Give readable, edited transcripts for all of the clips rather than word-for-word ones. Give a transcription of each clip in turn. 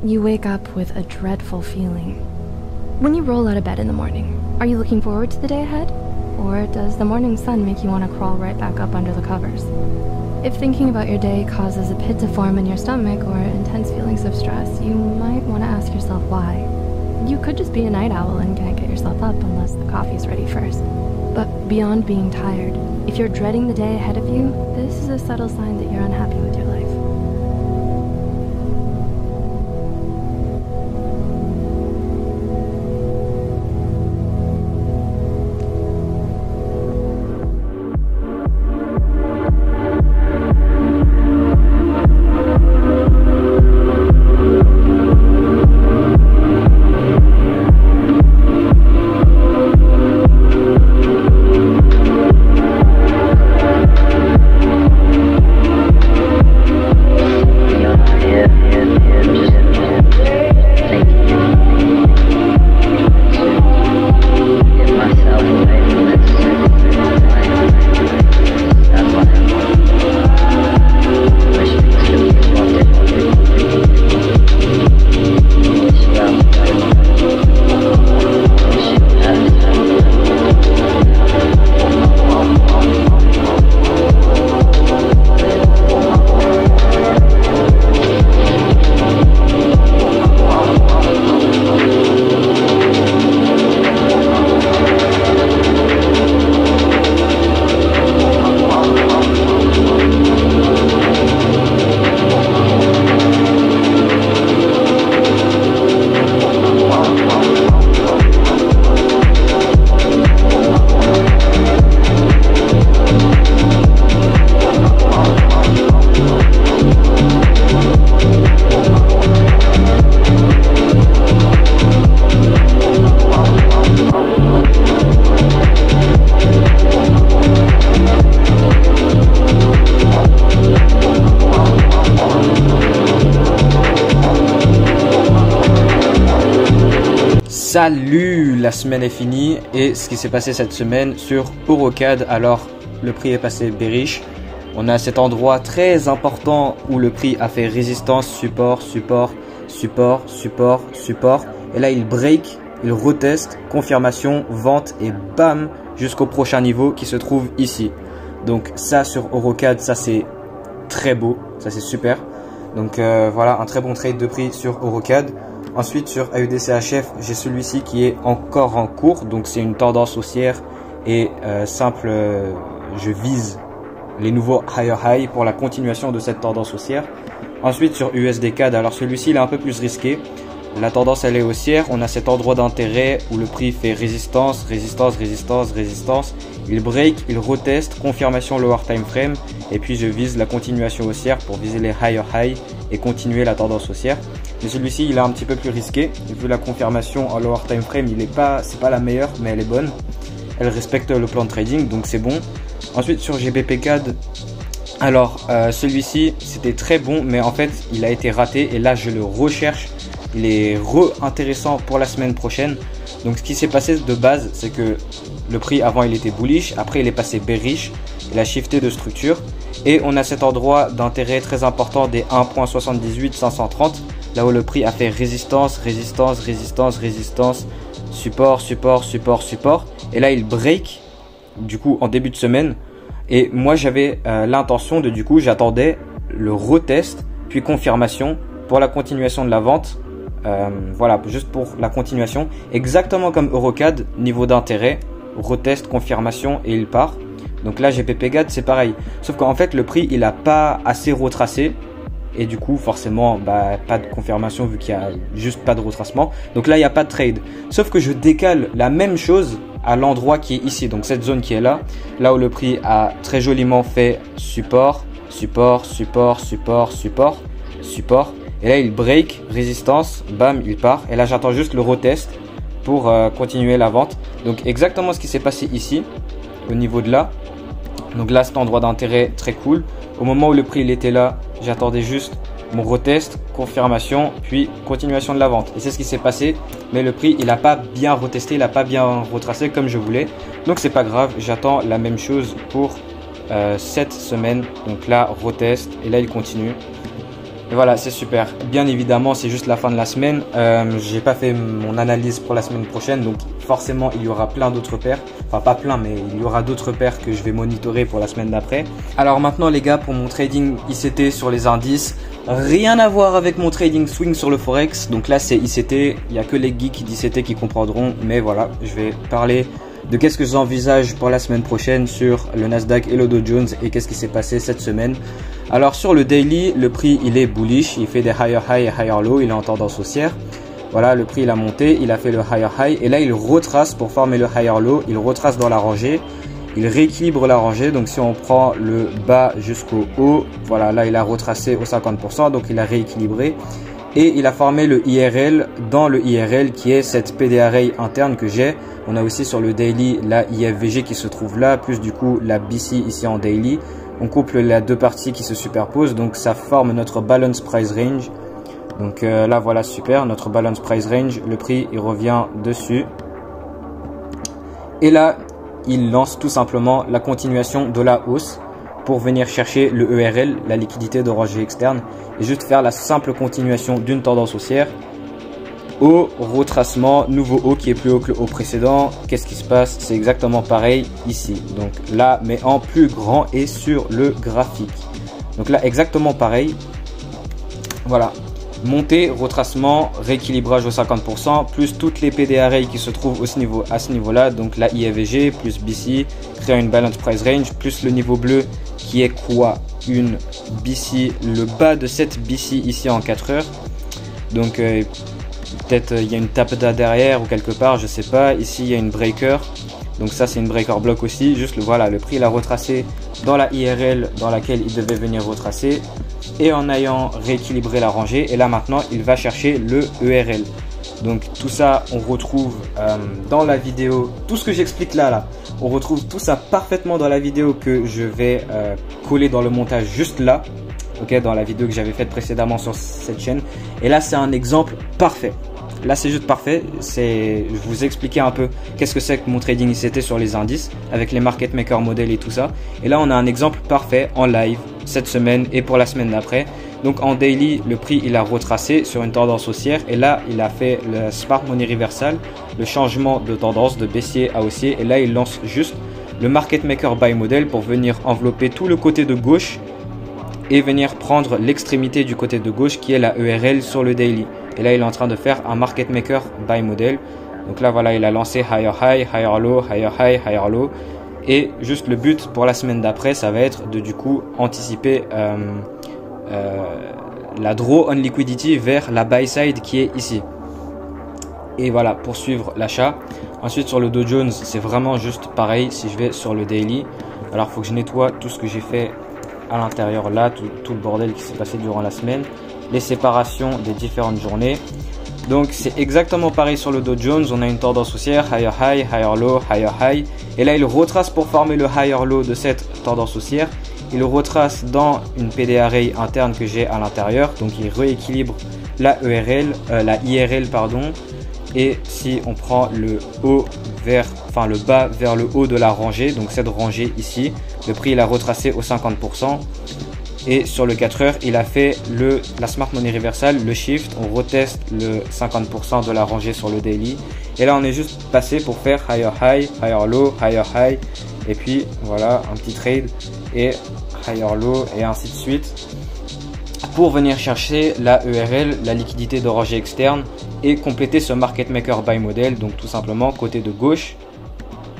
you wake up with a dreadful feeling. When you roll out of bed in the morning, are you looking forward to the day ahead? Or does the morning sun make you want to crawl right back up under the covers? If thinking about your day causes a pit to form in your stomach or intense feelings of stress, you might want to ask yourself why. You could just be a night owl and can't get yourself up unless the coffee's ready first. But beyond being tired, if you're dreading the day ahead of you, this is a subtle sign that you're unhappy with your life. Salut, la semaine est finie et ce qui s'est passé cette semaine sur Eurocad, alors le prix est passé bearish. On a cet endroit très important où le prix a fait résistance, support, support, support, support, support. Et là il break, il reteste, confirmation, vente et bam jusqu'au prochain niveau qui se trouve ici. Donc ça sur Eurocad, ça c'est très beau, ça c'est super. Donc voilà un très bon trade de prix sur Eurocad. Ensuite sur AUDCHF, j'ai celui-ci qui est encore en cours, donc c'est une tendance haussière et je vise les nouveaux higher high pour la continuation de cette tendance haussière. Ensuite sur USDCAD, alors celui-ci il est un peu plus risqué. La tendance elle est haussière, on a cet endroit d'intérêt où le prix fait résistance, résistance, résistance, résistance. Il break, il reteste, confirmation lower time frame et puis je vise la continuation haussière pour viser les higher high et continuer la tendance haussière. Mais celui-ci il est un petit peu plus risqué, vu la confirmation en lower time frame, c'est pas la meilleure mais elle est bonne. Elle respecte le plan de trading donc c'est bon. Ensuite sur GBPCAD, alors celui-ci c'était très bon mais en fait il a été raté et là je le recherche. Il est intéressant pour la semaine prochaine. Donc ce qui s'est passé de base, c'est que le prix avant il était bullish, après il est passé bearish, il a shifté de structure et on a cet endroit d'intérêt très important des 1.78-530, là où le prix a fait résistance, résistance, résistance, résistance, support, support, support, support et là il break du coup en début de semaine et moi j'avais l'intention de j'attendais le retest puis confirmation pour la continuation de la vente. Voilà, juste pour la continuation, exactement comme Eurocad, niveau d'intérêt, retest, confirmation et il part. Donc là GBPCAD c'est pareil, sauf qu'en fait le prix il a pas assez retracé et du coup forcément pas de confirmation vu qu'il y a juste pas de retracement. Donc là il n'y a pas de trade, sauf que je décale la même chose à l'endroit qui est ici, donc cette zone qui est là où le prix a très joliment fait support, support, support, support, support, support. Et là il break, résistance, bam il part et là j'attends juste le retest pour continuer la vente. Donc exactement ce qui s'est passé ici au niveau de là. Donc là cet endroit d'intérêt très cool. Au moment où le prix il était là, j'attendais juste mon retest, confirmation puis continuation de la vente et c'est ce qui s'est passé. Mais le prix il n'a pas bien retesté, il n'a pas bien retracé comme je voulais. Donc c'est pas grave, j'attends la même chose pour cette semaine. Donc là retest et là il continue. Et voilà, c'est super. Bien évidemment, c'est juste la fin de la semaine. J'ai pas fait mon analyse pour la semaine prochaine, donc forcément, il y aura plein d'autres paires. Enfin, pas plein, mais il y aura d'autres paires que je vais monitorer pour la semaine d'après. Alors maintenant, les gars, pour mon trading ICT sur les indices, rien à voir avec mon trading swing sur le Forex. Donc là, c'est ICT. Il n'y a que les geeks d'ICT qui comprendront. Mais voilà, je vais parler de qu'est-ce que j'envisage pour la semaine prochaine sur le Nasdaq et le Dow Jones et qu'est-ce qui s'est passé cette semaine. Alors sur le daily, le prix il est bullish, il fait des higher high et higher low, il est en tendance haussière. Voilà, le prix il a monté, il a fait le higher high et là il retrace pour former le higher low, il retrace dans la rangée, il rééquilibre la rangée. Donc si on prend le bas jusqu'au haut, voilà, là il a retracé au 50%, donc il a rééquilibré. Et il a formé le IRL dans le IRL qui est cette PD array interne que j'ai. On a aussi sur le daily la IFVG qui se trouve là, plus du coup la BC ici en daily. On couple les deux parties qui se superposent, donc ça forme notre balance price range. Donc là voilà, super, notre balance price range, le prix il revient dessus. Et là, il lance tout simplement la continuation de la hausse pour venir chercher le ERL, la liquidité de rangée externe, et juste faire la simple continuation d'une tendance haussière au retracement, nouveau haut qui est plus haut que le haut précédent. Qu'est-ce qui se passe? C'est exactement pareil ici. Donc là, mais en plus grand et sur le graphique. Donc là, exactement pareil. Voilà. Montée, retracement, rééquilibrage au 50%, plus toutes les PD array qui se trouvent à ce niveau-là. Donc la IFVG, plus BC, créant une balance price range, plus le niveau bleu qui est quoi? Une BC, le bas de cette BC ici en 4 heures. Donc peut-être il y a une tapeda derrière ou quelque part, je sais pas. Ici il y a une breaker, donc ça c'est une breaker block aussi. Juste voilà, le prix il a retracé dans la IRL dans laquelle il devait venir retracer et en ayant rééquilibré la rangée. Et là maintenant il va chercher le ERL. Donc tout ça on retrouve dans la vidéo, tout ce que j'explique là, on retrouve tout ça parfaitement dans la vidéo que je vais coller dans le montage juste là. Ok, dans la vidéo que j'avais faite précédemment sur cette chaîne. Et là c'est un exemple parfait. Là c'est juste parfait. Je vous expliquais un peu qu'est-ce que c'est que mon trading ICT sur les indices avec les market maker modèles et tout ça. Et là on a un exemple parfait en live cette semaine et pour la semaine d'après. Donc en daily, le prix il a retracé sur une tendance haussière et là il a fait le smart money reversal, le changement de tendance de baissier à haussier. Et là il lance juste le market maker buy model pour venir envelopper tout le côté de gauche et venir prendre l'extrémité du côté de gauche qui est la ERL sur le daily. Et là il est en train de faire un market maker buy model. Donc là voilà, il a lancé higher high, higher low, higher high, higher low. Et juste le but pour la semaine d'après, ça va être de du coup anticiper la draw on liquidity vers la buy side qui est ici. Et voilà, poursuivre l'achat. Ensuite sur le Dow Jones, c'est vraiment juste pareil. Si je vais sur le daily, alors il faut que je nettoie tout ce que j'ai fait à l'intérieur là, tout le bordel qui s'est passé durant la semaine, les séparations des différentes journées. Donc c'est exactement pareil sur le Dow Jones, on a une tendance haussière, higher high, higher low, higher high, et là il retrace pour former le higher low de cette tendance haussière. Il retrace dans une PD array interne que j'ai à l'intérieur, donc il rééquilibre la ERL, la IRL pardon. Et si on prend le haut le bas vers le haut de la rangée, donc cette rangée ici, le prix il a retracé au 50%. Et sur le 4 heures, il a fait la Smart Money Reversal, le shift. On reteste le 50% de la rangée sur le daily. Et là, on est juste passé pour faire higher high, higher low, higher high. Et puis voilà, un petit trade et higher low et ainsi de suite. Pour venir chercher la ERL, la liquidité de rangée externe et compléter ce market maker buy model. Donc tout simplement côté de gauche,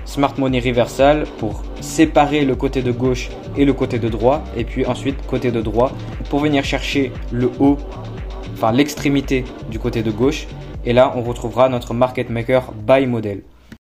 Smart Money Reversal pour séparer le côté de gauche et le côté de droit, et puis ensuite côté de droit pour venir chercher le haut, enfin l'extrémité du côté de gauche. Et là on retrouvera notre market maker buy model.